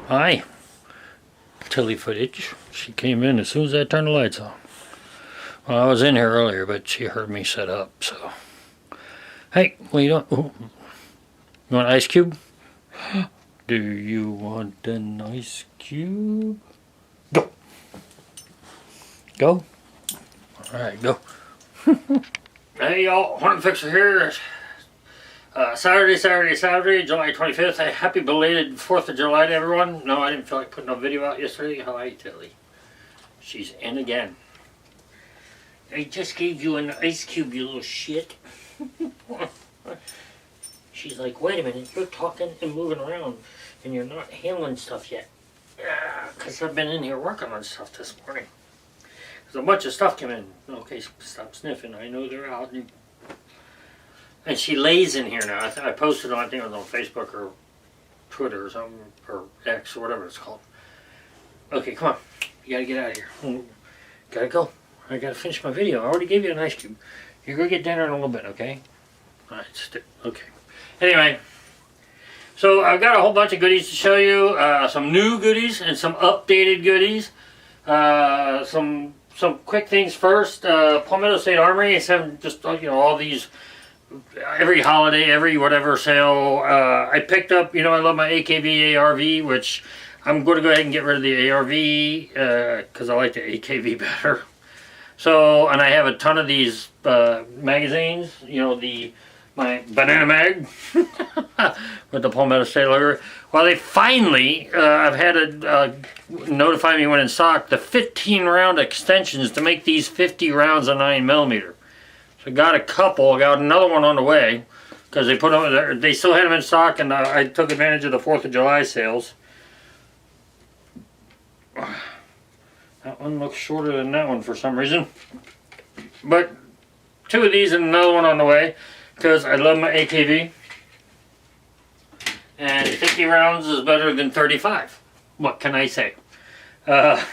Hi, Tilly footage. She came in as soon as I turned the lights on. Well, I was in here earlier, but she heard me set up, so. Hey, what you doing? Ooh. You want an ice cube? Do you want an ice cube? Go. Go. Alright, go. Hey y'all, Hrntfixr here. Saturday, July 25th. Happy belated 4th of July to everyone. No, I didn't feel like putting a video out yesterday. How are you, Tilly? She's in again. I just gave you an ice cube, you little shit. She's like, wait a minute, you're talking and moving around and you're not handling stuff yet. Because I've been in here working on stuff this morning. There's a bunch of stuff came in. Okay, stop sniffing. I know they're out. And she lays in here now. I posted on, I think it was on Facebook or Twitter or something, or X or whatever it's called. Okay, come on. You gotta get out of here. Gotta go. I gotta finish my video. I already gave you an ice cube. You're gonna get dinner in a little bit, okay? Alright, okay. Anyway, so I've got a whole bunch of goodies to show you. Some new goodies and some updated goodies. Some quick things first. Palmetto State Armory is having just, all these, every holiday, every whatever sale. I picked up, I love my AKV ARV, which I'm going to go ahead and get rid of the ARV because I like the AKV better. So, and I have a ton of these magazines, my Banana Mag with the Palmetto State logo. Well, they finally, I've had to notify me when in stock, the 15 round extensions to make these 50 rounds of 9mm. So I got a couple, I got another one on the way, because they put them there, they still had them in stock, and I took advantage of the 4th of July sales. That one looks shorter than that one for some reason. But 2 of these and another one on the way, because I love my AKV. And 50 rounds is better than 35. What can I say? What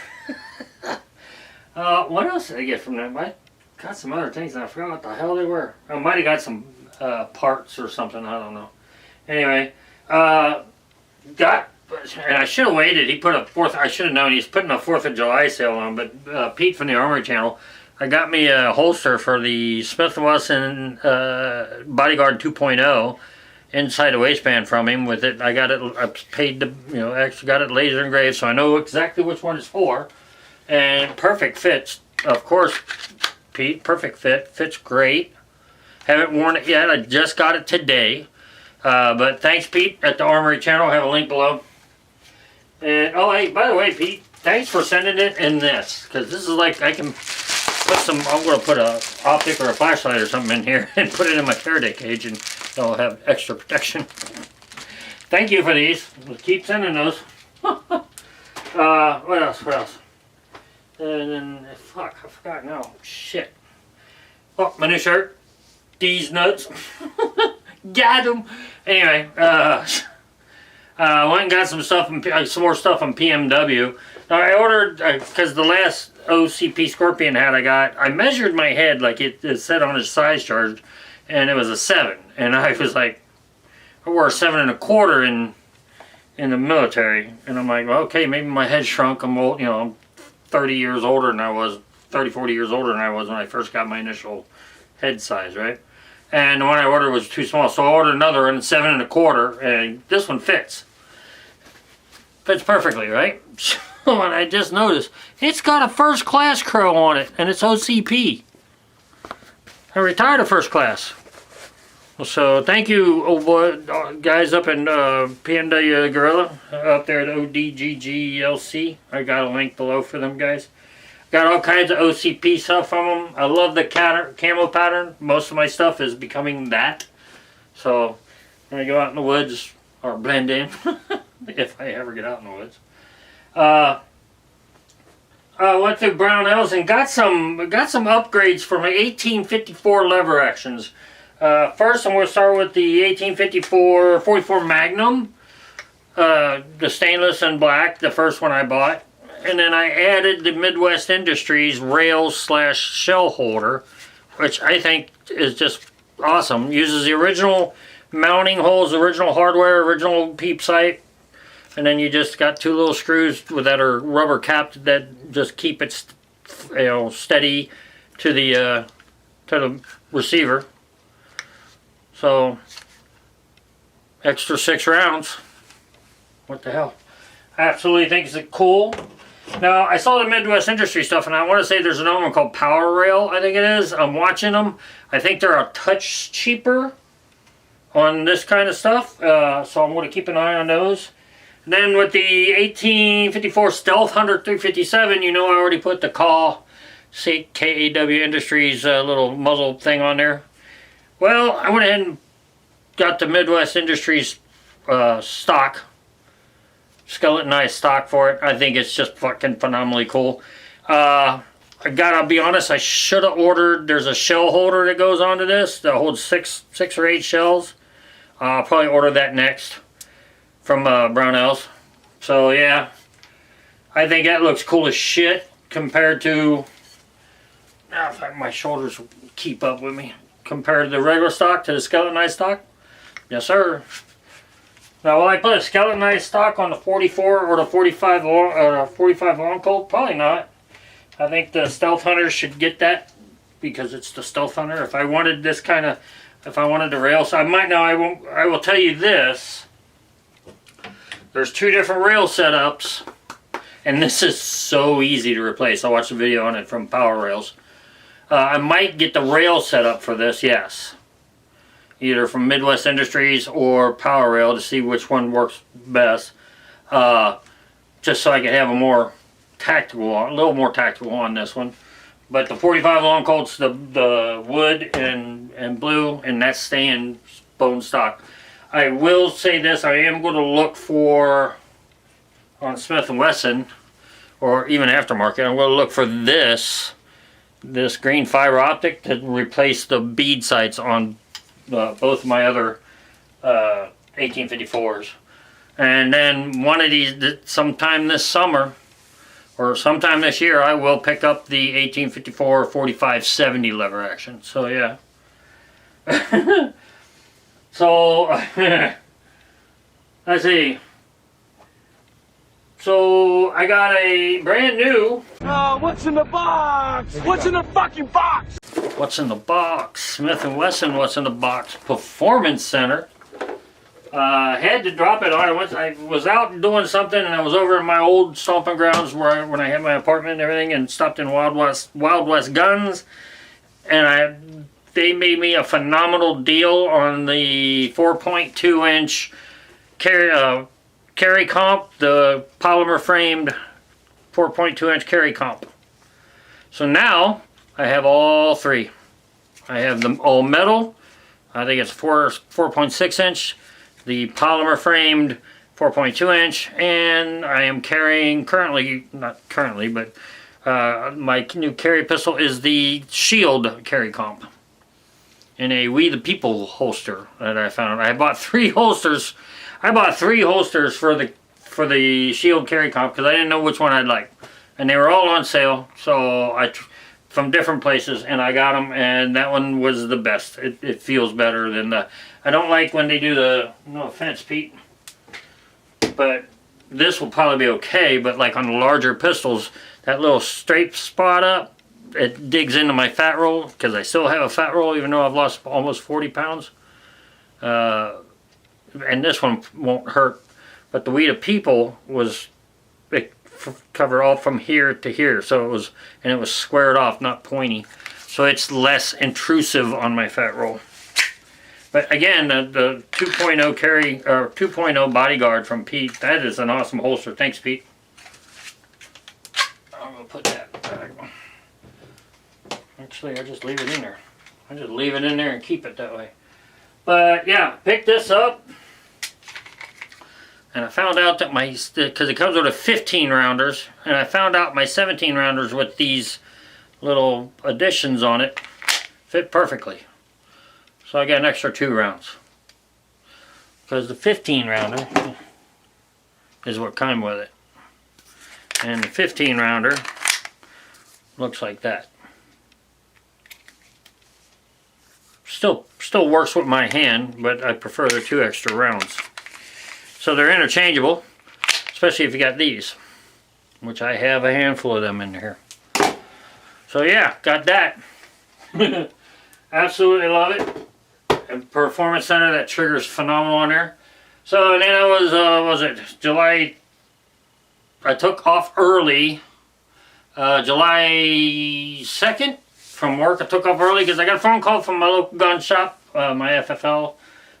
else did I get from that? I got some other things and I forgot what the hell they were. I might have got some parts or something, I don't know. Anyway, and I should have waited. He put I should have known he's putting a 4th of July sale on, but Pete from the Armory Channel, I got me a holster for the Smith & Wesson Bodyguard 2.0 inside a waistband from him with it. I got it, I paid the, actually got it laser engraved, so I know exactly which one it's for. And perfect fits, of course, Pete, perfect fit, fits great. Haven't worn it yet, I just got it today. But thanks, Pete, at the Armory Channel. I have a link below. And, oh, hey, by the way, Pete, thanks for sending it in this, because this is like, I can put some, I'm going to put a optic or a flashlight or something in here and put it in my Faraday cage, and they'll have extra protection. Thank you for these. We'll keep sending those. What else? And then, fuck, I forgot now. Shit. Oh, my new shirt. These nuts. Got them. Anyway, went and got some stuff, some more stuff from PMW. Now I ordered, because the last OCP Scorpion hat I got, I measured my head like it said on his size chart, and it was a 7. And I was like, I wore a 7 1/4 in the military. And I'm like, well, okay, maybe my head shrunk. I'm old, I'm 30 years older than I was, 30, 40 years older than I was when I first got my initial head size, right? And the one I ordered was too small, so I ordered another one, 7 1/4, and this one fits. Fits perfectly, right? So, and I just noticed, it's got a first class crow on it, and it's OCP. I retired a first class. So, thank you, old boy, guys up in PMW Gorilla, up there at ODGGLC. I got a link below for them guys. Got all kinds of OCP stuff from them. I love the camo pattern. Most of my stuff is becoming that. So, when I go out in the woods, or blend in, if I ever get out in the woods. Went to Brownells and got some upgrades for my 1854 lever actions. First, I'm going to start with the 1854 44 Magnum, the stainless and black, the first one I bought. And then I added the Midwest Industries rail/shell holder, which I think is just awesome. Uses the original mounting holes, original hardware, original peep sight. and then you just got two little screws that are rubber capped that just keep it, steady to the receiver. So extra 6 rounds. What the hell? I absolutely think it's cool. Now, I saw the Midwest Industry stuff, and I want to say there's another one called Power Rail, I think it is. I'm watching them. I think they're a touch cheaper on this kind of stuff, so I'm going to keep an eye on those. And then with the 1854 Stealth Hunter 357, you know I already put the KAW Industries little muzzle thing on there. Well, I went ahead and got the Midwest Industries stock. Skeletonized stock for it. I think it's just fucking phenomenally cool. I gotta be honest, I should have ordered, there's a shell holder that goes onto this that holds six or 8 shells. I'll probably order that next from Brownells. So yeah, I think that looks cool as shit compared to, in fact my shoulders keep up with me, compared to the regular stock to the skeletonized stock. Yes sir. Now, will I put a skeletonized stock on the 44 or the 45 long Colt? Probably not. I think the Stealth Hunter should get that because it's the Stealth Hunter. If I wanted this kind of, if I wanted the rail, so I might now. I will tell you this. There's 2 different rail setups, and this is so easy to replace. I watched a video on it from Power Rails. I might get the rail setup for this. Yes. Either from Midwest Industries or Power Rail to see which one works best. Just so I can have a more tactical, a little more tactical on this one. But the 45 long Colt's the wood and blue, and that's staying bone stock. I will say this: I am going to look for on Smith & Wesson or even aftermarket. I'm going to look for this green fiber optic to replace the bead sights on both of my other 1854s. And then one of these, sometime this summer or sometime this year, I will pick up the 1854 4570 lever action. So yeah. So let's see. So I got a brand new. What's in the box? What's in the fucking box? What's in the box? Smith & Wesson What's in the Box Performance Center. Had to drop it on. I was out doing something, and I was over in my old stomping grounds when I had my apartment and everything, and stopped in Wild West Guns, and they made me a phenomenal deal on the 4.2 inch carry comp, the polymer framed 4.2 inch carry comp. So now I have all 3. I have them all metal. I think it's 4.6 inch, the polymer framed 4.2 inch, and I am carrying not currently, but my new carry pistol is the Shield carry comp in a We the People holster that I found. I bought 3 holsters. I bought 3 holsters for the Shield carry comp because I didn't know which one I'd like, and they were all on sale. So from different places, and I got them, and that one was the best. It feels better than the. I don't like when they do the. No offense, Pete, but this will probably be okay. But like on the larger pistols, that little straight spot up, it digs into my fat roll because I still have a fat roll, even though I've lost almost 40 pounds. And this one won't hurt, but the We the People was covered all from here to here, so it was squared off, not pointy, so it's less intrusive on my fat roll. But again, the 2.0 carry or 2.0 bodyguard from Pete, that is an awesome holster. Thanks, Pete. I'm gonna put that back. Actually, I just leave it in there. I just leave it in there and keep it that way. But yeah, pick this up. And I found out that because it comes with a 15 rounders, and I found out my 17 rounders with these little additions on it fit perfectly. So I got an extra 2 rounds. Because the 15 rounder is what came with it. And the 15 rounder looks like that. Still works with my hand, but I prefer the 2 extra rounds. So they're interchangeable. especially if you got these, which I have a handful of them in here. So yeah, got that. Absolutely love it. And Performance Center, that trigger's phenomenal on there. So and then I was it July? I took off early, July 2nd from work. I took off early because I got a phone call from my local gun shop, my FFL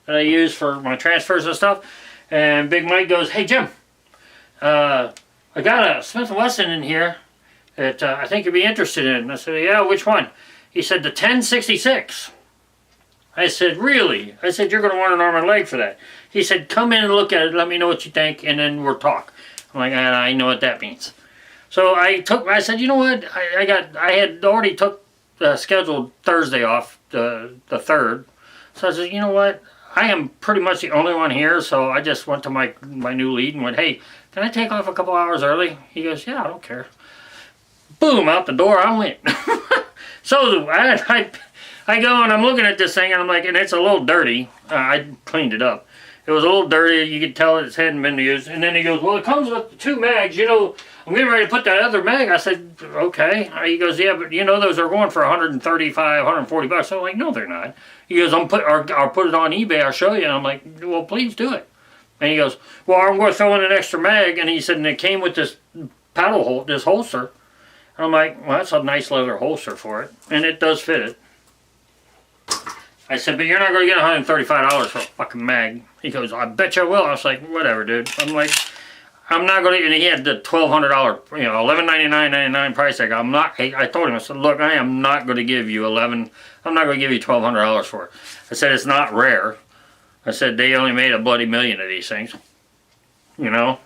that I use for my transfers and stuff. And Big Mike goes, "Hey Jim, I got a Smith & Wesson in here that I think you'd be interested in." And I said, "Yeah, which one?" He said, "The 1066. I said, "Really?" I said, "You're going to want an arm and leg for that." He said, "Come in and look at it, let me know what you think, and then we'll talk." I'm like, "I know what that means." So I said, "You know what? I had already took scheduled Thursday off, the 3rd. So I said, "You know what? I am pretty much the only one here." So I just went to my new lead and went, "Hey, can I take off a couple hours early?" He goes, "Yeah, I don't care." Boom, out the door I went. So I go and I'm looking at this thing and I'm like, and it's a little dirty. I cleaned it up. It was a little dirty. You could tell it hadn't been used. And then he goes, "Well, it comes with the 2 mags. You know, I'm getting ready to put that other mag." I said, "Okay." He goes, "Yeah, but you know those are going for 135, 140 bucks. I'm like, "No, they're not." He goes, I'll put it on eBay. I'll show you." And I'm like, "Well, please do it." And he goes, "Well, I'm going to throw in an extra mag." And he said, "And it came with this paddle hold, this holster." And I'm like, "Well, that's a nice leather holster for it. And it does fit it." I said, "But you're not going to get $135 for a fucking mag." He goes, "I bet you will." I was like, "Whatever, dude." I'm like, "I'm not going to," and he had the $1,200, $1199.99 price tag. I told him, I said, "Look, I am not going to give you I'm not going to give you $1,200 for it." I said, "It's not rare." I said, "They only made a bloody million of these things. You know?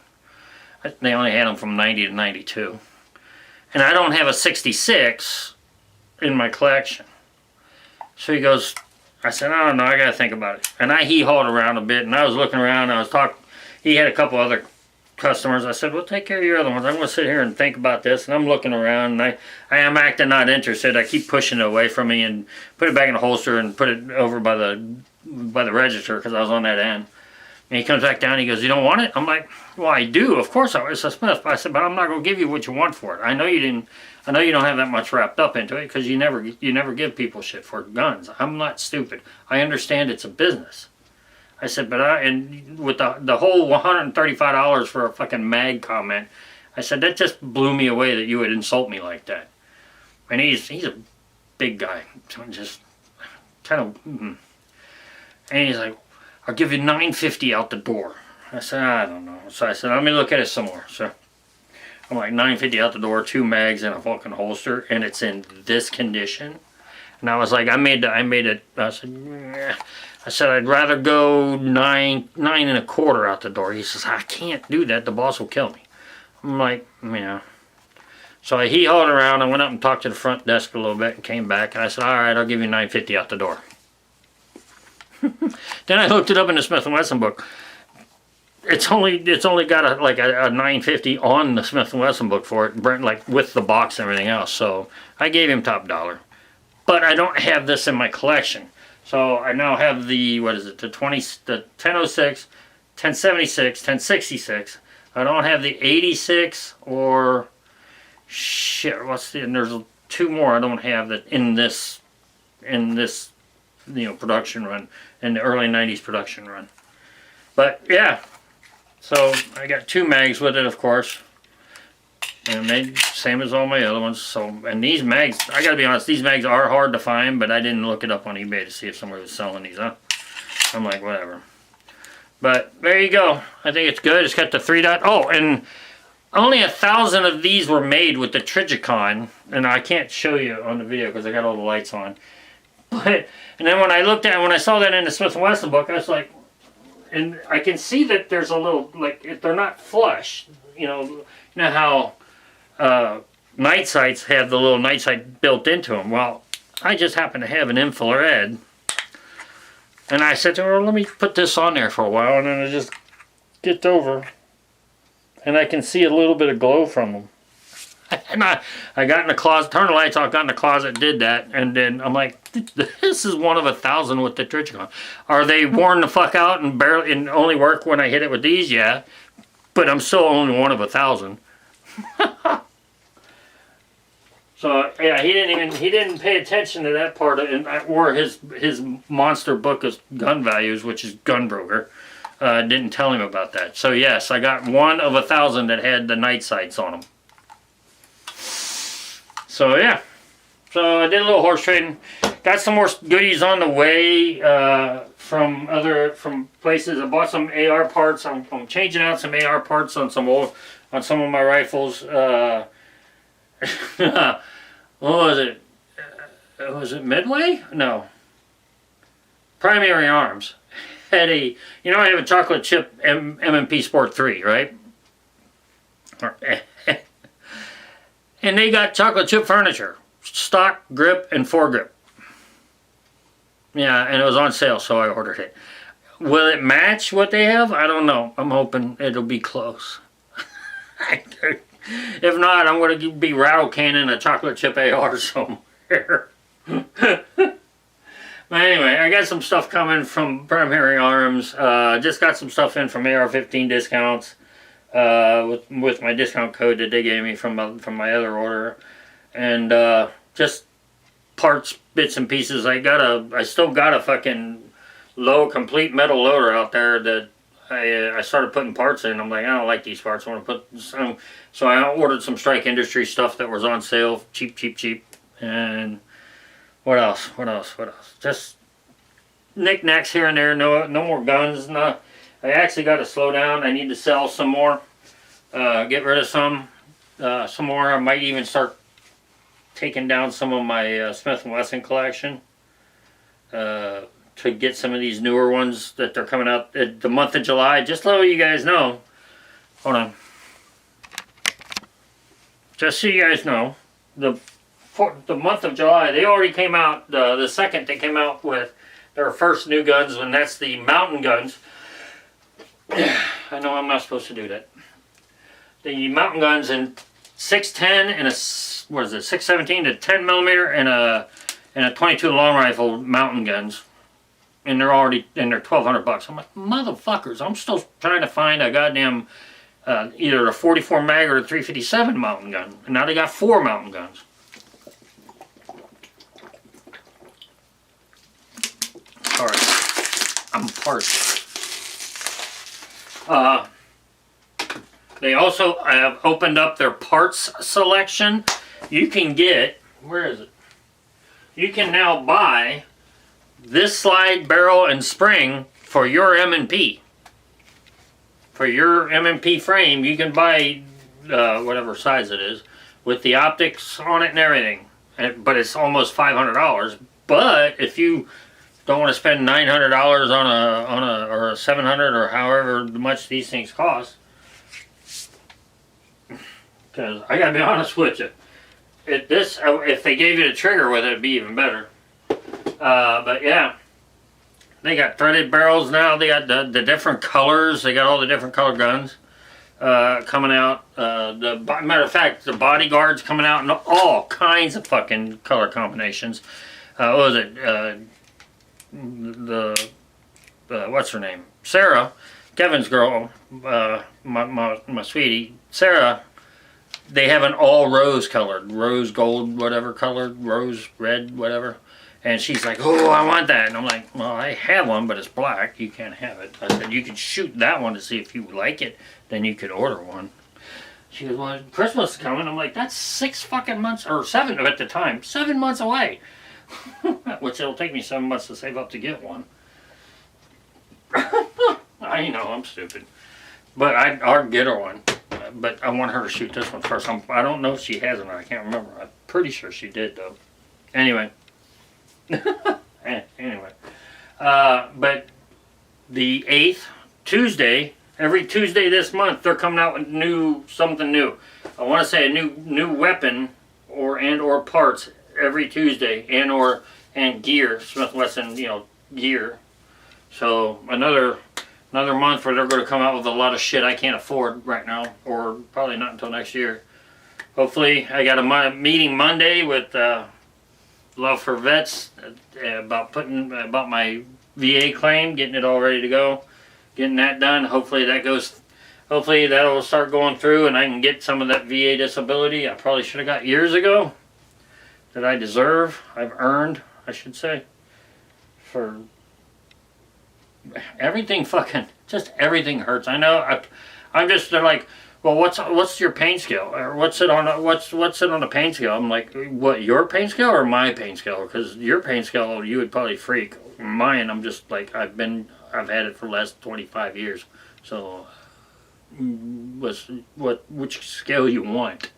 They only had them from 90 to 92. And I don't have a 66 in my collection." So he goes, I said, "I don't know, I got to think about it." And I hee-hawed around a bit, and I was looking around, and I was talking. He had a couple other customers. I said, "Well, take care of your other ones. I'm going to sit here and think about this." And I'm looking around, and I am acting not interested. I keep pushing it away from me and put it back in the holster and put it over by the register because I was on that end. And he comes back down, and he goes, "You don't want it?" I'm like, "Well, I do. Of course it's a Smith." I said, "But I'm not going to give you what you want for it. I know you don't have that much wrapped up into it because you never give people shit for guns. I'm not stupid. I understand it's a business." I said, "But and with the whole $135 for a fucking mag comment," I said, "that just blew me away that you would insult me like that." And he's a big guy, just kind of, and he's like, "I'll give you $950 out the door." I said, "I don't know." So I said, "Let me look at it some more." So I'm like, $950 out the door, 2 mags and a fucking holster, and it's in this condition. And I was like, I made it. I said, "I'd rather go nine and a quarter out the door." He says, "I can't do that. The boss will kill me." I'm like, "Yeah." So I hee-hawed around. I went up and talked to the front desk a little bit and came back. And I said, "All right, I'll give you $950 out the door." Then I looked it up in the Smith & Wesson book. It's only got a $950 on the Smith & Wesson book for it, like with the box and everything else. So I gave him top dollar. But I don't have this in my collection. So I now have the 1006, 1076, 1066. I don't have the 86 or shit. And there's 2 more I don't have that in this production run, in the early 90s production run. But yeah. So I got 2 mags with it, of course, and they same as all my other ones. So, and these mags, I gotta be honest, these mags are hard to find, but I didn't look it up on eBay to see if somebody was selling these. I'm like, whatever. But there you go. I think it's good. It's got the 3 dot. Oh, and only 1,000 of these were made with the Trigicon, and I can't show you on the video because I got all the lights on. But and then when I saw that in the Smith & Wesson book, I was like. And I can see that there's a little, like, if they're not flush, you know how night sights have the little night sight built into them. Well, I just happen to have an infrared. And I said to her, "Let me put this on there for a while," and then I just get over. And I can see a little bit of glow from them. And I got in the closet, turned the lights off, got in the closet, did that, and then I'm like, this is one of 1,000 with the Trigicon. Are they worn the fuck out and barely and only work when I hit it with these? Yeah. but I'm still only one of 1,000. So yeah, he didn't pay attention to that part of it, or his monster book of gun values, which is Gunbroker. Didn't tell him about that. So yes, I got one of 1,000 that had the night sights on them. So yeah, so I did a little horse trading. Got some more goodies on the way from places. I bought some AR parts. I'm changing out some AR parts on some of my rifles. What was it? Was it Midway? No. Primary Arms had a, I have a chocolate chip M&P Sport 3, right? And they got chocolate chip furniture, stock, grip, and foregrip. Yeah, and it was on sale, so I ordered it. Will it match what they have? I don't know. I'm hoping it'll be close. If not, I'm going to be rattle canning a chocolate chip AR somewhere. But anyway, I got some stuff coming from Primary Arms. Just got some stuff in from AR-15 discounts with my discount code that they gave me from my other order, and just parts, bits and pieces. I still got a fucking complete metal loader out there that I started putting parts in. I'm like, I don't like these parts. I want to put some. So I ordered some Strike Industry stuff that was on sale, cheap, and what else? Just knickknacks here and there. No more guns. I actually got to slow down. I need to sell some more. Get rid of some more. I might even start taking down some of my Smith & Wesson collection to get some of these newer ones that they're coming out the month of July. Just to let you guys know. Hold on. Just so you guys know, the month of July, they already came out, the second they came out with their first new guns, and that's the mountain guns. I know I'm not supposed to do that. The mountain guns in 610 and a 617 to 10 millimeter and a 22 long rifle mountain guns, and they're $1,200. I'm like, motherfuckers! I'm still trying to find a goddamn either a 44 mag or a 357 mountain gun, and now they got 4 mountain guns. Sorry, I'm parched. They also have opened up their parts selection. You can get, where is it? You can now buy this slide, barrel, and spring for your M&P. For your M&P frame, you can buy whatever size it is with the optics on it and everything. But it's almost $500. But if you don't want to spend $900 on a or $700 or however much these things cost, because I gotta be honest with you, if they gave you the trigger with it, it'd be even better. But yeah, they got threaded barrels now. They got the different colors. They got all the different color guns coming out. Matter of fact, the bodyguards coming out in all kinds of fucking color combinations. What was it? What's her name? Sarah, Kevin's girl, my sweetie, Sarah. They have an all rose colored, rose gold, whatever colored, rose red, whatever. And she's like, oh, I want that. And I'm like, well, I have one, but it's black. You can't have it. I said, you could shoot that one to see if you like it. Then you could order one. She goes, well, Christmas is coming. I'm like, that's 6 fucking months, or 7 at the time. 7 months away. Which it'll take me 7 months to save up to get one. I know, I'm stupid. But I'll get her one. But I want her to shoot this one first. I don't know if she has or not. I can't remember. I'm pretty sure she did, though. Anyway. But the 8th, Tuesday, every Tuesday this month, they're coming out with something new. I want to say a new weapon or parts every Tuesday and gear, Smith & Wesson, gear. So another month where they're going to come out with a lot of shit I can't afford right now, or probably not until next year. Hopefully, I got a meeting Monday with Love for Vets about my VA claim, getting it all ready to go, getting that done. Hopefully that goes. hopefully that'll start going through and I can get some of that VA disability I probably should have got years ago that I deserve, I've earned, I should say, for everything fucking, just everything hurts. I know, they're like, well, what's your pain scale? Or what's it on a pain scale? I'm like, what, your pain scale or my pain scale? Because your pain scale, you would probably freak. Mine, I'm just like, I've had it for the last 25 years. So, which scale you want?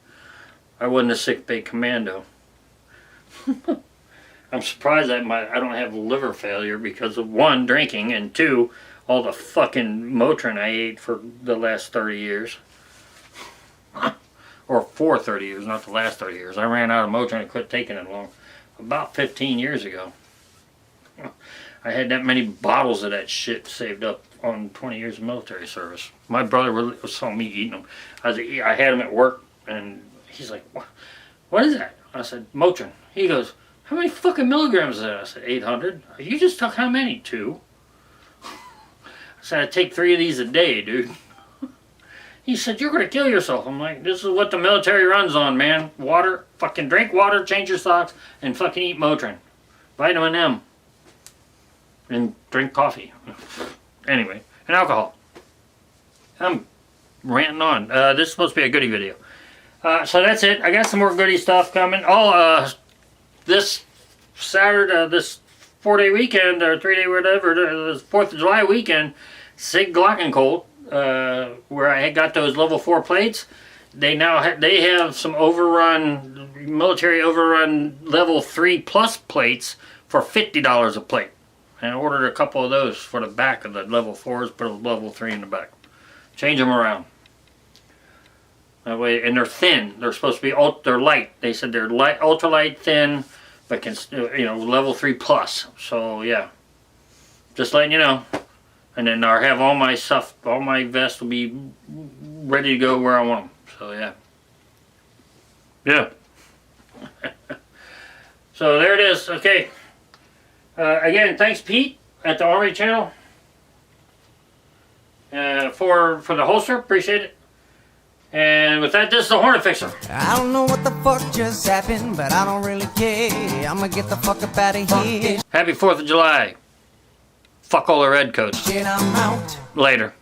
I wasn't a sick bay commando. I'm surprised that I don't have liver failure because of 1, drinking, and 2, all the fucking Motrin I ate for the last 30 years. Or for 30 years, not the last 30 years. I ran out of Motrin and quit taking it about 15 years ago. I had that many bottles of that shit saved up on 20 years of military service. My brother saw me eating them. I had them at work, and he's like, what is that? I said, Motrin. He goes, how many fucking milligrams is that? I said, 800. You just took how many? 2. I said, I take 3 of these a day, dude. He said, you're going to kill yourself. I'm like, this is what the military runs on, man. Water, fucking drink water, change your socks, and fucking eat Motrin. Vitamin M. And drink coffee. Anyway, and alcohol. I'm ranting on. This is supposed to be a goodie video. So that's it. I got some more goodie stuff coming. This Saturday, this 4-day weekend, or 3-day whatever, this 4th of July weekend, Sig Glockencolt, where I got those level 4 plates, they have some military overrun level 3 plus plates for $50 a plate. And I ordered a couple of those for the back of the level 4s, put a level 3 in the back. Change them around. That way, and they're thin. They're supposed to be, they're light. They said they're light, ultralight, thin, but can, level 3 plus. So yeah, just letting you know. And then I'll have all my stuff, all my vests will be ready to go where I want them. So yeah. Yeah. So there it is. Okay. Again, thanks Pete at the Army channel for the holster. Appreciate it. And with that, this is the Hrntfixr. I don't know what the fuck just happened, but I don't really care. I'ma get the fuck up out of here. Happy 4th of July. Fuck all the redcoats. Shit, I'm out. Later.